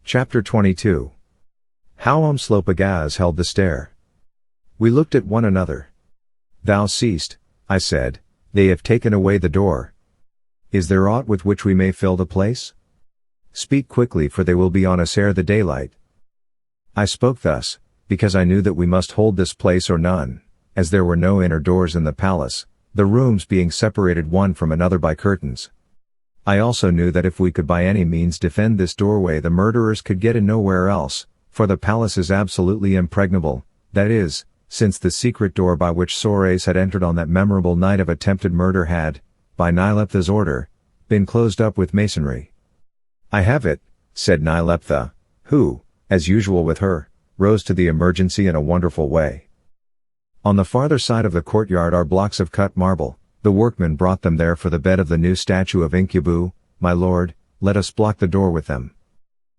Chapter 22. How Umslopogaas held the stair. We looked at one another. "Thou seest," I said, "they have taken away the door. Is there aught with which we may fill the place? Speak quickly, for they will be on us ere the daylight." I spoke thus, because I knew that we must hold this place or none, as there were no inner doors in the palace, the rooms being separated one from another by curtains. I also knew that if we could by any means defend this doorway, the murderers could get in nowhere else, for the palace is absolutely impregnable, that is, since the secret door by which Soares had entered on that memorable night of attempted murder had, by Nyleptha's order, been closed up with masonry. "I have it," said Nyleptha, who, as usual with her, rose to the emergency in a wonderful way. "On the farther side of the courtyard are blocks of cut marble. The workmen brought them there for the bed of the new statue of Incubu. My lord, let us block the door with them."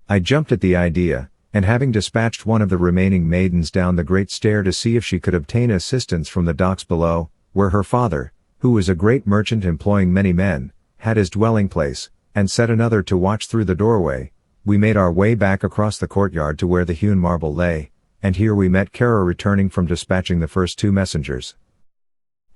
I jumped at the idea, and having dispatched one of the remaining maidens down the great stair to see if she could obtain assistance from the docks below, where her father, who was a great merchant employing many men, had his dwelling place, and set another to watch through the doorway, we made our way back across the courtyard to where the hewn marble lay, and here we met Kara returning from dispatching the first two messengers.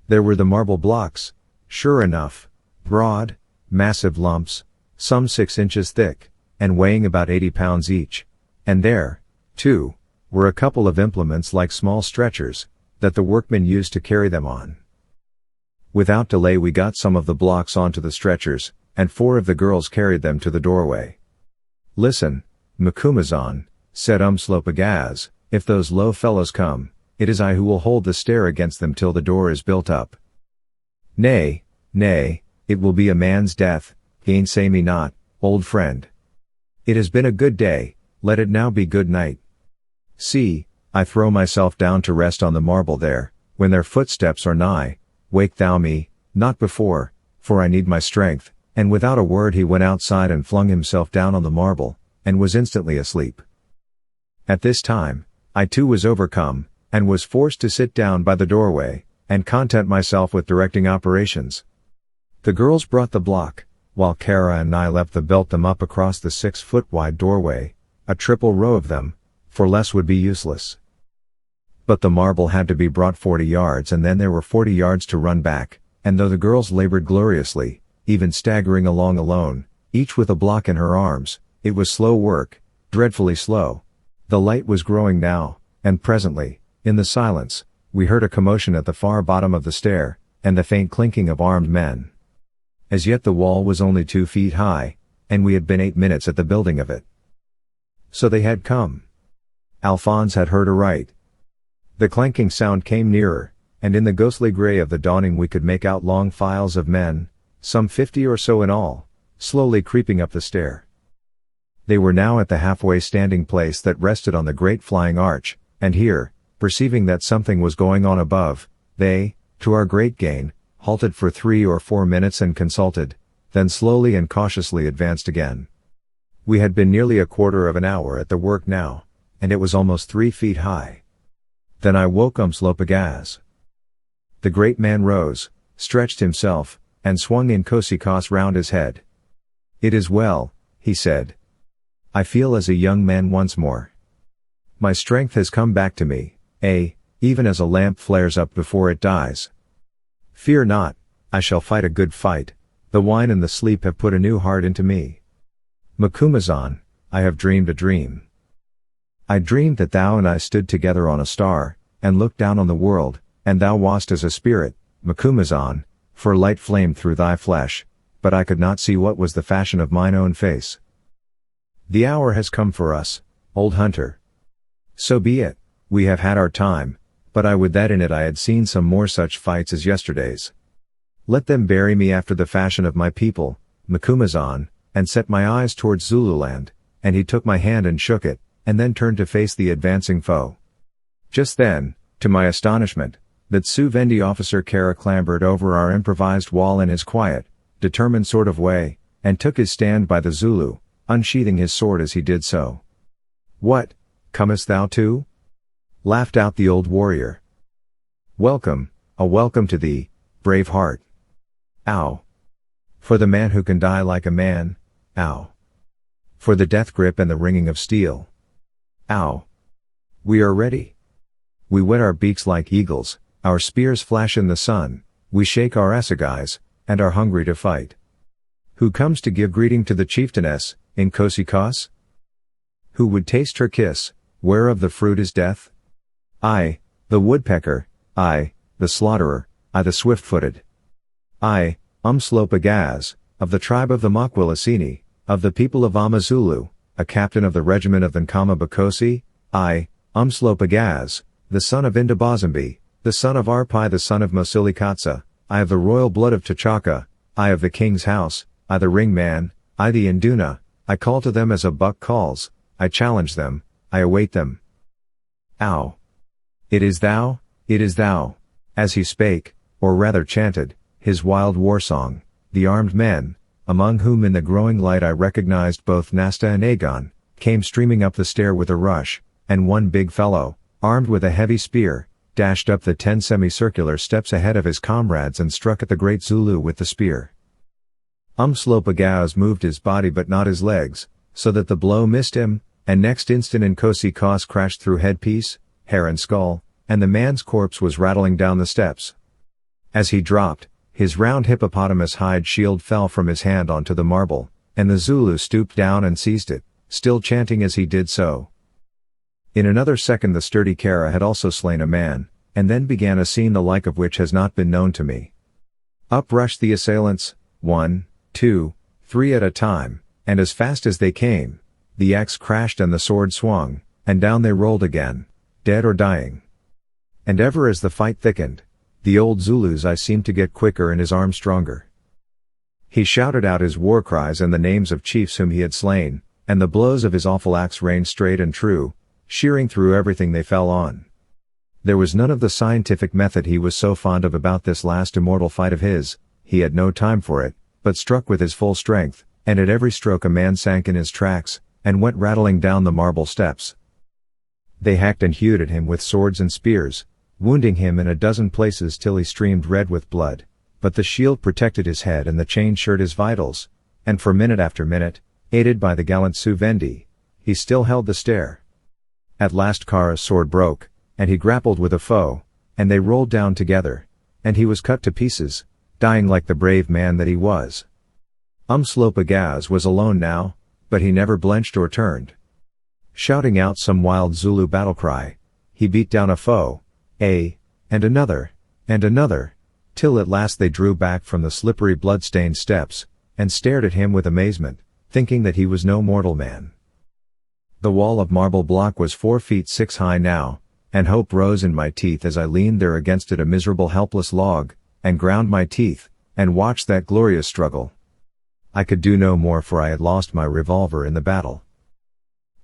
There were the marble blocks, sure enough, broad, massive lumps, some 6 inches thick, and weighing about 80 pounds each, and there, too, were a couple of implements like small stretchers, that the workmen used to carry them on. Without delay we got some of the blocks onto the stretchers, and 4 of the girls carried them to the doorway. "Listen, Macumazahn," said Umslopogaas, "if those low fellows come, it is I who will hold the stair against them till the door is built up. Nay, nay, it will be a man's death, gainsay me not, old friend. It has been a good day, let it now be good night. See, I throw myself down to rest on the marble there, when their footsteps are nigh, wake thou me, not before, for I need my strength," and without a word he went outside and flung himself down on the marble, and was instantly asleep. At this time, I too was overcome, and was forced to sit down by the doorway, and content myself with directing operations. The girls brought the block, while Kara and Nyleptha built them up across the 6-foot wide doorway, a triple row of them, for less would be useless. But the marble had to be brought 40 yards, and then there were 40 yards to run back, and though the girls labored gloriously, even staggering along alone, each with a block in her arms, it was slow work, dreadfully slow. The light was growing now, and presently, in the silence, we heard a commotion at the far bottom of the stair, and the faint clinking of armed men. As yet the wall was only 2 feet high, and we had been 8 minutes at the building of it. So they had come. Alphonse had heard aright. The clanking sound came nearer, and in the ghostly gray of the dawning we could make out long files of men, some 50 or so in all, slowly creeping up the stair. They were now at the halfway standing place that rested on the great flying arch, and here, perceiving that something was going on above, they, to our great gain, halted for 3 or 4 minutes and consulted, then slowly and cautiously advanced again. We had been nearly a quarter of an hour at the work now, and it was almost 3 feet high. Then I woke Umslopogaas. The great man rose, stretched himself, and swung Inkosikaas round his head. "It is well," he said. "I feel as a young man once more. My strength has come back to me, even as a lamp flares up before it dies. Fear not, I shall fight a good fight, the wine and the sleep have put a new heart into me. Macumazahn, I have dreamed a dream. I dreamed that thou and I stood together on a star, and looked down on the world, and thou wast as a spirit, Macumazahn, for light flamed through thy flesh, but I could not see what was the fashion of mine own face. The hour has come for us, old hunter. So be it, we have had our time, but I would that in it I had seen some more such fights as yesterday's. Let them bury me after the fashion of my people, Macumazahn, and set my eyes towards Zululand," and he took my hand and shook it, and then turned to face the advancing foe. Just then, to my astonishment, that Zu-Vendi officer Kara clambered over our improvised wall in his quiet, determined sort of way, and took his stand by the Zulu, unsheathing his sword as he did so. "What, comest thou too?" laughed out the old warrior. "Welcome, a welcome to thee, brave heart. Ow! For the man who can die like a man, ow! for the death grip and the ringing of steel. Ow! We are ready. We whet our beaks like eagles, our spears flash in the sun, we shake our assegais, and are hungry to fight. Who comes to give greeting to the chieftainess, in Kosikaus? Who would taste her kiss, whereof the fruit is death? I, the woodpecker, I, the slaughterer, I the swift-footed. I, Umslopogaas, of the tribe of the Makwilisini, of the people of Amazulu, a captain of the regiment of the Nkama Bakosi, I, Umslopogaas, the son of Indabazambi, the son of Arpai the son of Mosilikatsa, I of the royal blood of T'Chaka, I of the king's house, I the ring man, I the Induna, I call to them as a buck calls, I challenge them, I await them. Ow! It is thou, it is thou. As he spake, or rather chanted, his wild war song, the armed men, among whom in the growing light I recognized both Nasta and Aegon, came streaming up the stair with a rush, and one big fellow, armed with a heavy spear, dashed up the 10 semicircular steps ahead of his comrades and struck at the great Zulu with the spear. Umslopogaas moved his body but not his legs, so that the blow missed him, and next instant Nkosi crashed through headpiece, hair and skull, and the man's corpse was rattling down the steps. As he dropped, his round hippopotamus hide shield fell from his hand onto the marble, and the Zulu stooped down and seized it, still chanting as he did so. In another second the sturdy Kara had also slain a man, and then began a scene the like of which has not been known to me. Up rushed the assailants, 1, 2, 3 at a time, and as fast as they came, the axe crashed and the sword swung, and down they rolled again, dead or dying. And ever as the fight thickened, the old Zulu's eye seemed to get quicker and his arm stronger. He shouted out his war cries and the names of chiefs whom he had slain, and the blows of his awful axe rained straight and true, shearing through everything they fell on. There was none of the scientific method he was so fond of about this last immortal fight of his, he had no time for it, but struck with his full strength, and at every stroke a man sank in his tracks, and went rattling down the marble steps. They hacked and hewed at him with swords and spears, wounding him in a dozen places till he streamed red with blood, but the shield protected his head and the chain shirred his vitals, and for minute after minute, aided by the gallant Zu-Vendi, he still held the stair. At last Kara's sword broke, and he grappled with a foe, and they rolled down together, and he was cut to pieces, dying like the brave man that he was. Umslopogaas was alone now, but he never blenched or turned. Shouting out some wild Zulu battle cry, he beat down a foe, and another, till at last they drew back from the slippery blood-stained steps, and stared at him with amazement, thinking that he was no mortal man. The wall of marble block was 4 feet 6 high now, and hope rose in my teeth as I leaned there against it a miserable helpless log, and ground my teeth, and watched that glorious struggle. I could do no more for I had lost my revolver in the battle.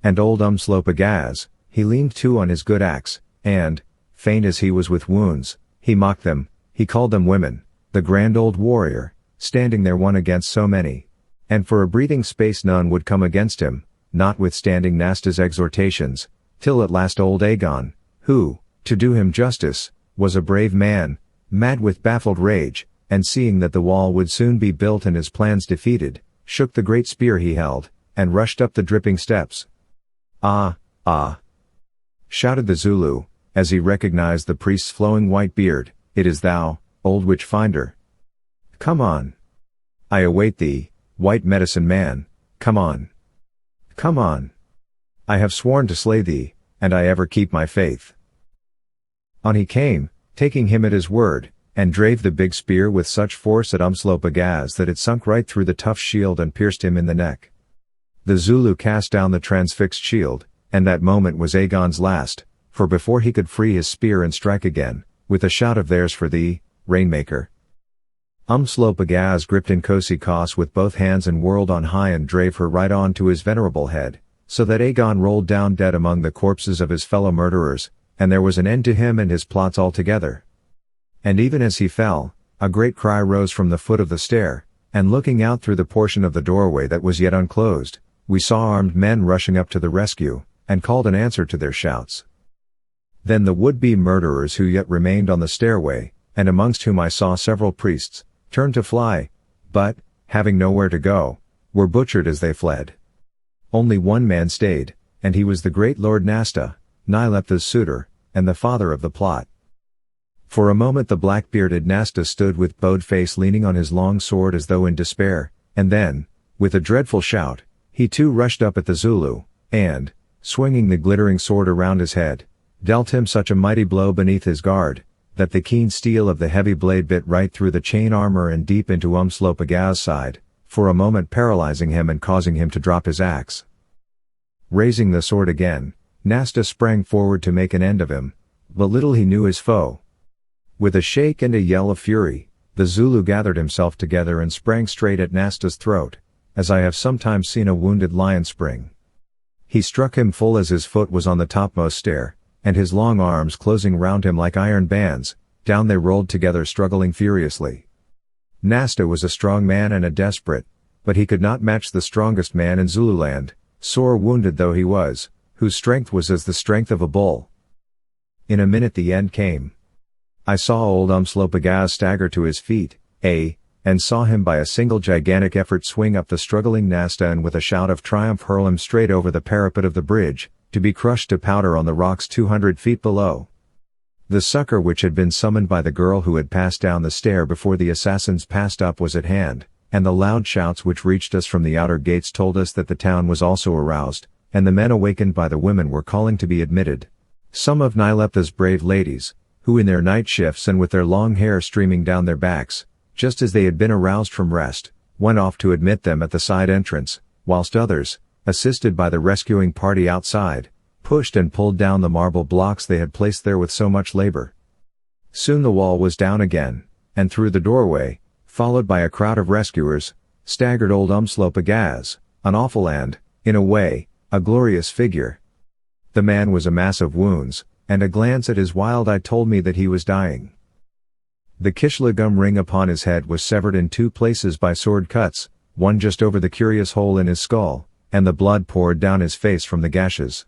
And old Umslopogaas, he leaned too on his good axe, and, faint as he was with wounds, he mocked them, he called them women, the grand old warrior, standing there one against so many, and for a breathing space none would come against him, notwithstanding Nasta's exhortations, till at last old Aegon, who, to do him justice, was a brave man, mad with baffled rage, and seeing that the wall would soon be built and his plans defeated, shook the great spear he held, and rushed up the dripping steps. Ah, ah! Shouted the Zulu, as he recognized the priest's flowing white beard, it is thou, old witch-finder. Come on. I await thee, white medicine man, come on. Come on. I have sworn to slay thee, and I ever keep my faith. On he came, taking him at his word, and drave the big spear with such force at Umslopogaas that it sunk right through the tough shield and pierced him in the neck. The Zulu cast down the transfixed shield, and that moment was Aegon's last, for before he could free his spear and strike again, with a shout of theirs for thee, Rainmaker. Umslopogaas gripped Nkosi with both hands and whirled on high and drave her right on to his venerable head, so that Aegon rolled down dead among the corpses of his fellow murderers, and there was an end to him and his plots altogether. And even as he fell, a great cry rose from the foot of the stair, and looking out through the portion of the doorway that was yet unclosed, we saw armed men rushing up to the rescue, and called an answer to their shouts. Then the would-be murderers who yet remained on the stairway, and amongst whom I saw several priests, turned to fly, but, having nowhere to go, were butchered as they fled. Only one man stayed, and he was the great Lord Nasta, Nyleptha's suitor, and the father of the plot. For a moment the black-bearded Nasta stood with bowed face leaning on his long sword as though in despair, and then, with a dreadful shout, he too rushed up at the Zulu, and, swinging the glittering sword around his head, dealt him such a mighty blow beneath his guard, that the keen steel of the heavy blade bit right through the chain armor and deep into Umslopogaas' side, for a moment paralyzing him and causing him to drop his axe. Raising the sword again, Nasta sprang forward to make an end of him, but little he knew his foe. With a shake and a yell of fury, the Zulu gathered himself together and sprang straight at Nasta's throat, as I have sometimes seen a wounded lion spring. He struck him full as his foot was on the topmost stair, and his long arms closing round him like iron bands, down they rolled together struggling furiously. Nasta was a strong man and a desperate, but he could not match the strongest man in Zululand, sore wounded though he was, whose strength was as the strength of a bull. In a minute the end came. I saw old Umslopogaas stagger to his feet, and saw him by a single gigantic effort swing up the struggling Nasta and with a shout of triumph hurl him straight over the parapet of the bridge, to be crushed to powder on the rocks 200 feet below. The succor which had been summoned by the girl who had passed down the stair before the assassins passed up was at hand, and the loud shouts which reached us from the outer gates told us that the town was also aroused, and the men awakened by the women were calling to be admitted. Some of Nyleptha's brave ladies, who in their night shifts and with their long hair streaming down their backs, just as they had been aroused from rest, went off to admit them at the side entrance, whilst others, assisted by the rescuing party outside, pushed and pulled down the marble blocks they had placed there with so much labor. Soon the wall was down again, and through the doorway, followed by a crowd of rescuers, staggered old Umslopogaas, an awful and, in a way, a glorious figure. The man was a mass of wounds, and a glance at his wild eye told me that he was dying. The kishlagum ring upon his head was severed in two places by sword cuts, one just over the curious hole in his skull, and the blood poured down his face from the gashes.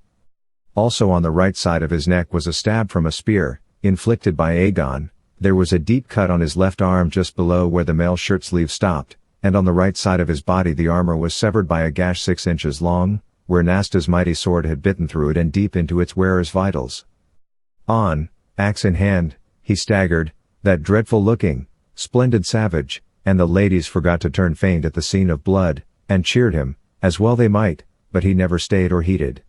Also on the right side of his neck was a stab from a spear, inflicted by Agon. There was a deep cut on his left arm just below where the male shirt sleeve stopped, and on the right side of his body the armor was severed by a gash 6 inches long, where Nasta's mighty sword had bitten through it and deep into its wearer's vitals. On, axe in hand, he staggered, that dreadful-looking, splendid savage, and the ladies forgot to turn faint at the scene of blood, and cheered him, as well they might, but he never stayed or heeded.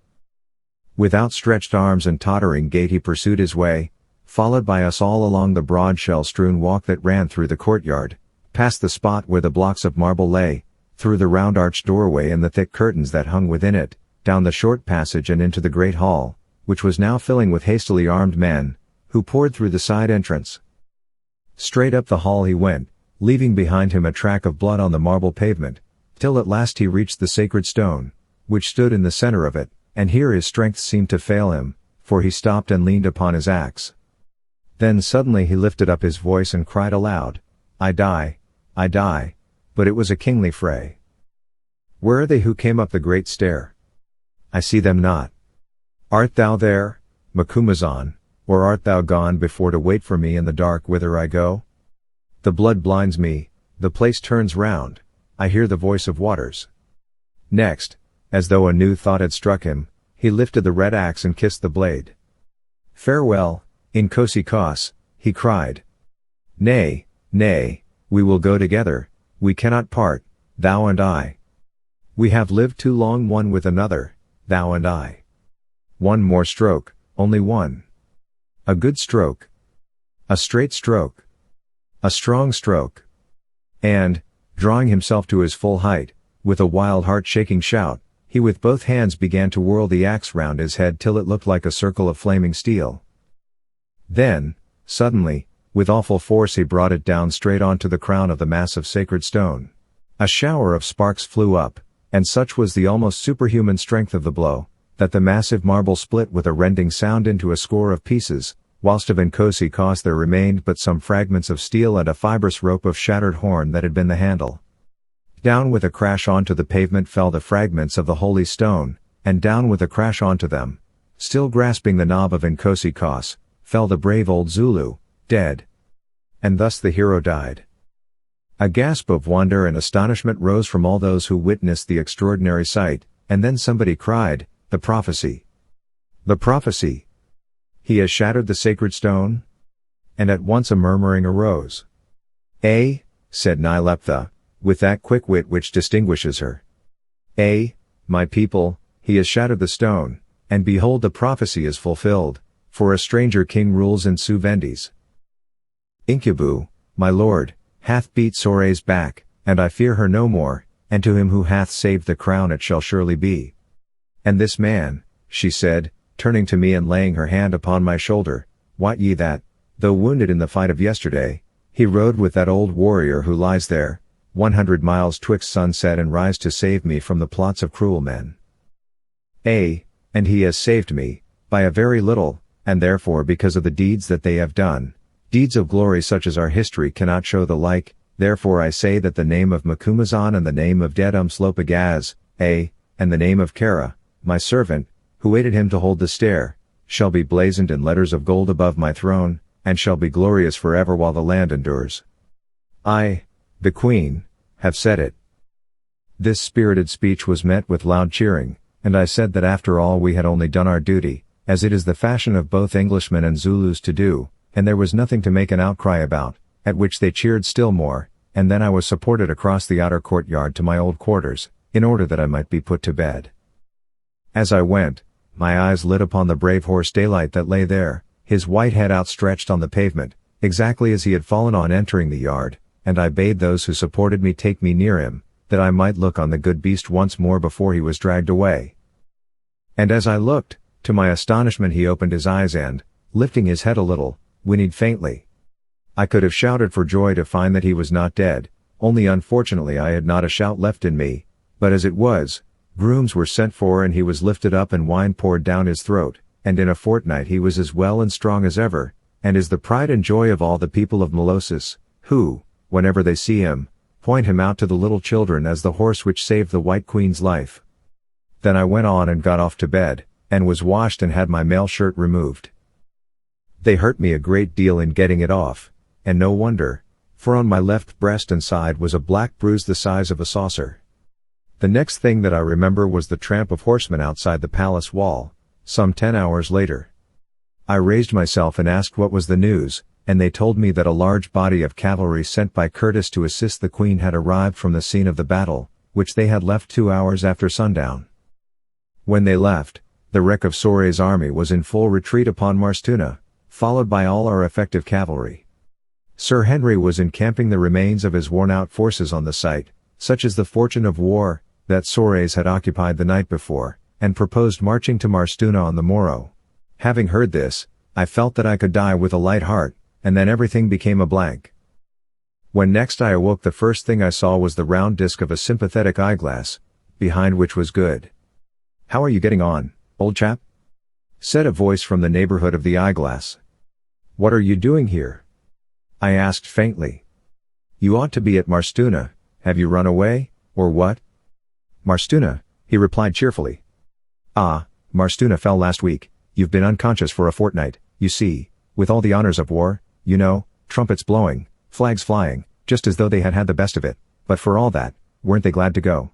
With outstretched arms and tottering gait he pursued his way, followed by us all along the broad shell-strewn walk that ran through the courtyard, past the spot where the blocks of marble lay, through the round arched doorway and the thick curtains that hung within it, down the short passage and into the great hall, which was now filling with hastily armed men, who poured through the side entrance. Straight up the hall he went, leaving behind him a track of blood on the marble pavement, till at last he reached the sacred stone, which stood in the center of it, and here his strength seemed to fail him, for he stopped and leaned upon his axe. Then suddenly he lifted up his voice and cried aloud, I die, but it was a kingly fray. Where are they who came up the great stair? I see them not. Art thou there, Macumazahn, or art thou gone before to wait for me in the dark whither I go? The blood blinds me, the place turns round, I hear the voice of waters. Next, as though a new thought had struck him, he lifted the red axe and kissed the blade. Farewell, Aught, he cried. Nay, we will go together, we cannot part, thou and I. We have lived too long one with another, thou and I. One more stroke, only one. A good stroke. A straight stroke. A strong stroke. And, drawing himself to his full height, with a wild heart-shaking shout, he with both hands began to whirl the axe round his head till it looked like a circle of flaming steel. Then, suddenly, with awful force he brought it down straight onto the crown of the massive sacred stone. A shower of sparks flew up, and such was the almost superhuman strength of the blow, that the massive marble split with a rending sound into a score of pieces, whilst of Aught there remained but some fragments of steel and a fibrous rope of shattered horn that had been the handle. Down with a crash onto the pavement fell the fragments of the holy stone, and down with a crash onto them, still grasping the knob of Aught, fell the brave old Zulu, dead. And thus the hero died. A gasp of wonder and astonishment rose from all those who witnessed the extraordinary sight, and then somebody cried, "The prophecy! The prophecy! He has shattered the sacred stone?" And at once a murmuring arose. "Eh?" said Nyleptha, with that quick wit which distinguishes her. "Eh, my people, he has shattered the stone, and behold the prophecy is fulfilled, for a stranger king rules in Zu-Vendis. Incubu, my lord, hath beat Sore's back, and I fear her no more, and to him who hath saved the crown it shall surely be. And this man," she said, turning to me and laying her hand upon my shoulder, "wot ye that, though wounded in the fight of yesterday, he rode with that old warrior who lies there, 100 miles twixt sunset and rise to save me from the plots of cruel men. Eh, and he has saved me, by a very little, and therefore because of the deeds that they have done, deeds of glory such as our history cannot show the like, therefore I say that the name of Macumazahn and the name of dead Umslopogaas, and the name of Kara, my servant, who aided him to hold the stair, shall be blazoned in letters of gold above my throne, and shall be glorious forever while the land endures. I, the Queen, have said it." This spirited speech was met with loud cheering, and I said that after all we had only done our duty, as it is the fashion of both Englishmen and Zulus to do, and there was nothing to make an outcry about, at which they cheered still more, and then I was supported across the outer courtyard to my old quarters, in order that I might be put to bed. As I went, my eyes lit upon the brave horse Daylight that lay there, his white head outstretched on the pavement, exactly as he had fallen on entering the yard, and I bade those who supported me take me near him, that I might look on the good beast once more before he was dragged away. And as I looked, to my astonishment he opened his eyes and, lifting his head a little, whinnied faintly. I could have shouted for joy to find that he was not dead, only unfortunately I had not a shout left in me, but as it was, grooms were sent for and he was lifted up and wine poured down his throat, and in a fortnight he was as well and strong as ever, and is the pride and joy of all the people of Molossus, who, whenever they see him, point him out to the little children as the horse which saved the White Queen's life. Then I went on and got off to bed, and was washed and had my mail shirt removed. They hurt me a great deal in getting it off, and no wonder, for on my left breast and side was a black bruise the size of a saucer. The next thing that I remember was the tramp of horsemen outside the palace wall, some 10 hours later. I raised myself and asked what was the news, and they told me that a large body of cavalry sent by Curtis to assist the Queen had arrived from the scene of the battle, which they had left 2 hours after sundown. When they left, the wreck of Sore's army was in full retreat upon Marstuna, followed by all our effective cavalry. Sir Henry was encamping the remains of his worn-out forces on the site, such is the fortune of war, that Sore's had occupied the night before, and proposed marching to Marstuna on the morrow. Having heard this, I felt that I could die with a light heart, and then everything became a blank. When next I awoke the first thing I saw was the round disk of a sympathetic eyeglass, behind which was good. "How are you getting on, old chap?" said a voice from the neighborhood of the eyeglass. "What are you doing here?" I asked faintly. "You ought to be at Marstuna. Have you run away, or what?" "Marstuna," he replied cheerfully. "Ah, Marstuna fell last week. You've been unconscious for a fortnight, you see, with all the honors of war, you know, trumpets blowing, flags flying, just as though they had had the best of it, but for all that, weren't they glad to go?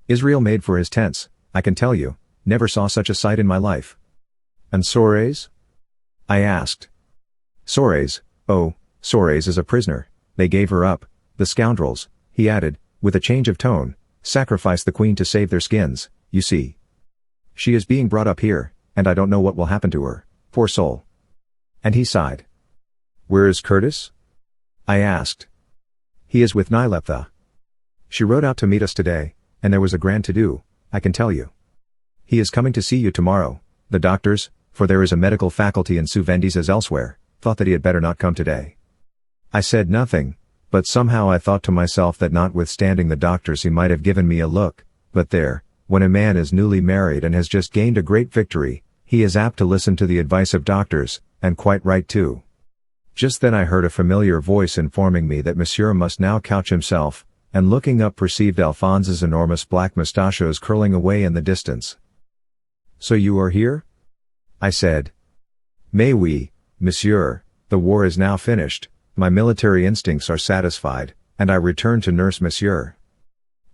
Israel made for his tents, I can tell you, never saw such a sight in my life." "And Sore's?" I asked. "Sore's, oh, Sore's is a prisoner, they gave her up, the scoundrels," he added, with a change of tone, "sacrificed the Queen to save their skins, you see. She is being brought up here, and I don't know what will happen to her, poor soul." And he sighed. "Where is Curtis?" I asked. "He is with Nyleptha. She rode out to meet us today, and there was a grand to-do, I can tell you. He is coming to see you tomorrow. The doctors, for there is a medical faculty in Zu-Vendis as elsewhere, thought that he had better not come today." I said nothing, but somehow I thought to myself that notwithstanding the doctors he might have given me a look, but there, when a man is newly married and has just gained a great victory, he is apt to listen to the advice of doctors, and quite right too. Just then I heard a familiar voice informing me that Monsieur must now couch himself, and looking up perceived Alphonse's enormous black mustachios curling away in the distance. "So you are here?" I said. "Mais oui, Monsieur, the war is now finished, my military instincts are satisfied, and I return to nurse Monsieur."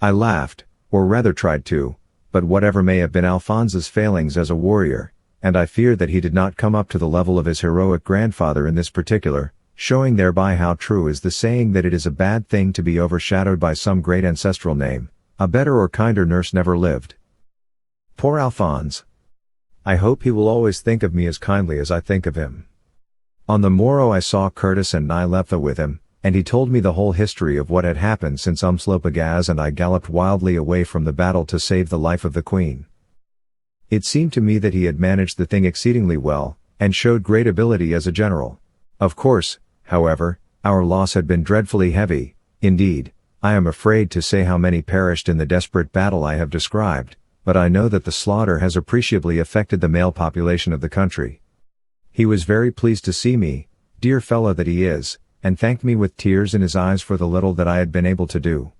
I laughed, or rather tried to, but whatever may have been Alphonse's failings as a warrior, and I fear that he did not come up to the level of his heroic grandfather in this particular, showing thereby how true is the saying that it is a bad thing to be overshadowed by some great ancestral name. A better or kinder nurse never lived. Poor Alphonse. I hope he will always think of me as kindly as I think of him. On the morrow I saw Curtis and Nyleptha with him, and he told me the whole history of what had happened since Umslopogaas and I galloped wildly away from the battle to save the life of the Queen. It seemed to me that he had managed the thing exceedingly well, and showed great ability as a general. Of course, however, our loss had been dreadfully heavy. Indeed, I am afraid to say how many perished in the desperate battle I have described, but I know that the slaughter has appreciably affected the male population of the country. He was very pleased to see me, dear fellow that he is, and thanked me with tears in his eyes for the little that I had been able to do.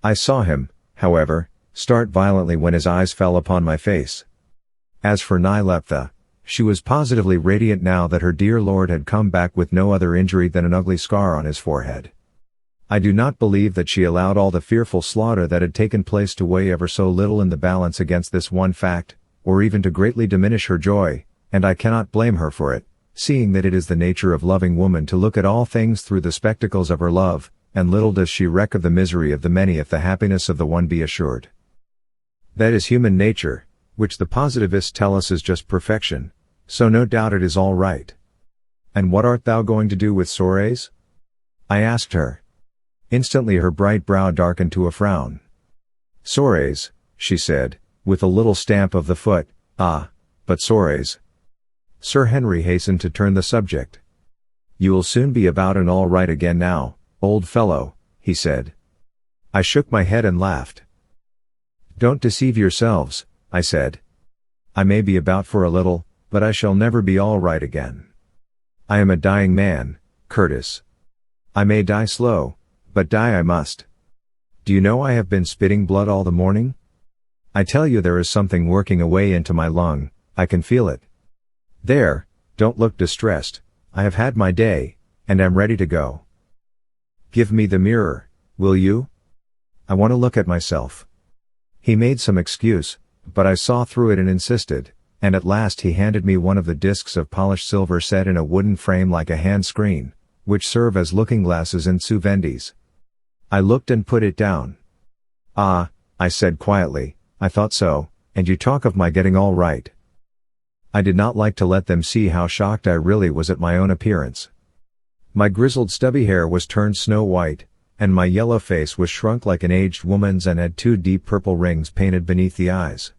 I saw him, however, start violently when his eyes fell upon my face. As for Nyleptha, she was positively radiant now that her dear lord had come back with no other injury than an ugly scar on his forehead. I do not believe that she allowed all the fearful slaughter that had taken place to weigh ever so little in the balance against this one fact, or even to greatly diminish her joy, and I cannot blame her for it, seeing that it is the nature of loving woman to look at all things through the spectacles of her love, and little does she reck of the misery of the many if the happiness of the one be assured. That is human nature, which the positivists tell us is just perfection, so no doubt it is all right. And what art thou going to do with Soares? I asked her. Instantly her bright brow darkened to a frown. Soares, she said, with a little stamp of the foot, ah, but Soares. Sir Henry hastened to turn the subject. You will soon be about and all right again now, old fellow, he said. I shook my head and laughed. Don't deceive yourselves, I said. I may be about for a little, but I shall never be all right again. I am a dying man, Curtis. I may die slow, but die I must. Do you know I have been spitting blood all the morning? I tell you there is something working away into my lung, I can feel it. There, don't look distressed, I have had my day, and am ready to go. Give me the mirror, will you? I want to look at myself. He made some excuse, but I saw through it and insisted, and at last he handed me one of the discs of polished silver set in a wooden frame like a hand screen, which serve as looking glasses in Zu-Vendis. I looked and put it down. Ah, I said quietly, I thought so, and you talk of my getting all right. I did not like to let them see how shocked I really was at my own appearance. My grizzled stubby hair was turned snow white, and my yellow face was shrunk like an aged woman's and had 2 deep purple rings painted beneath the eyes.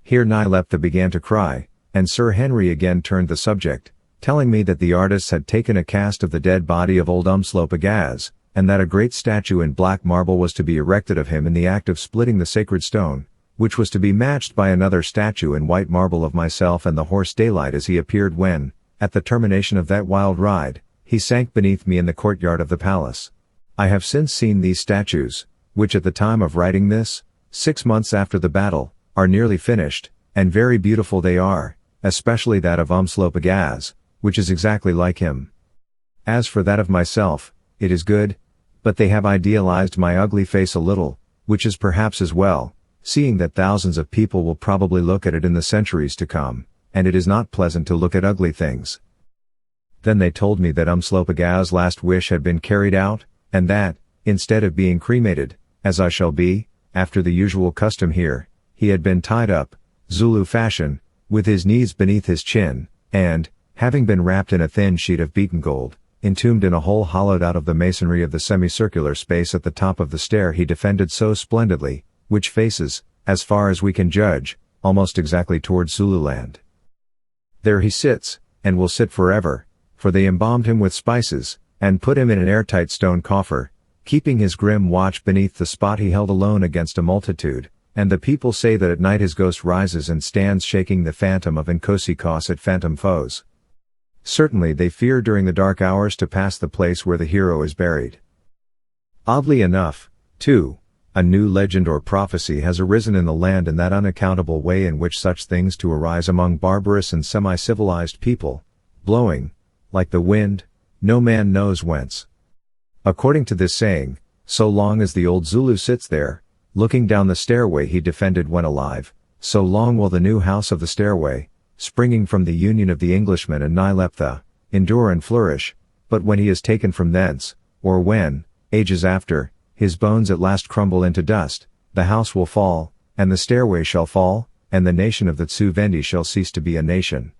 Here Nyleptha began to cry, and Sir Henry again turned the subject, telling me that the artists had taken a cast of the dead body of old Umslopogaas, and that a great statue in black marble was to be erected of him in the act of splitting the sacred stone, which was to be matched by another statue in white marble of myself and the horse Daylight as he appeared when, at the termination of that wild ride, he sank beneath me in the courtyard of the palace. I have since seen these statues, which at the time of writing this, 6 months after the battle, are nearly finished, and very beautiful they are, especially that of Umslopogaas, which is exactly like him. As for that of myself, it is good, but they have idealized my ugly face a little, which is perhaps as well, seeing that thousands of people will probably look at it in the centuries to come, and it is not pleasant to look at ugly things. Then they told me that Umslopogaas' last wish had been carried out, and that, instead of being cremated, as I shall be, after the usual custom here, he had been tied up, Zulu fashion, with his knees beneath his chin, and, having been wrapped in a thin sheet of beaten gold, entombed in a hole hollowed out of the masonry of the semicircular space at the top of the stair he defended so splendidly, which faces, as far as we can judge, almost exactly towards Zululand. There he sits, and will sit forever, for they embalmed him with spices, and put him in an airtight stone coffer, keeping his grim watch beneath the spot he held alone against a multitude, and the people say that at night his ghost rises and stands shaking the phantom of Inkosikos at phantom foes. Certainly they fear during the dark hours to pass the place where the hero is buried. Oddly enough, too, a new legend or prophecy has arisen in the land in that unaccountable way in which such things to arise among barbarous and semi-civilized people, blowing, like the wind, no man knows whence. According to this saying, so long as the old Zulu sits there, Looking down the stairway he defended when alive, so long will the new house of the stairway, springing from the union of the Englishman and Nyleptha, endure and flourish, but when he is taken from thence, or when, ages after, his bones at last crumble into dust, the house will fall, and the stairway shall fall, and the nation of the Zu-Vendi shall cease to be a nation.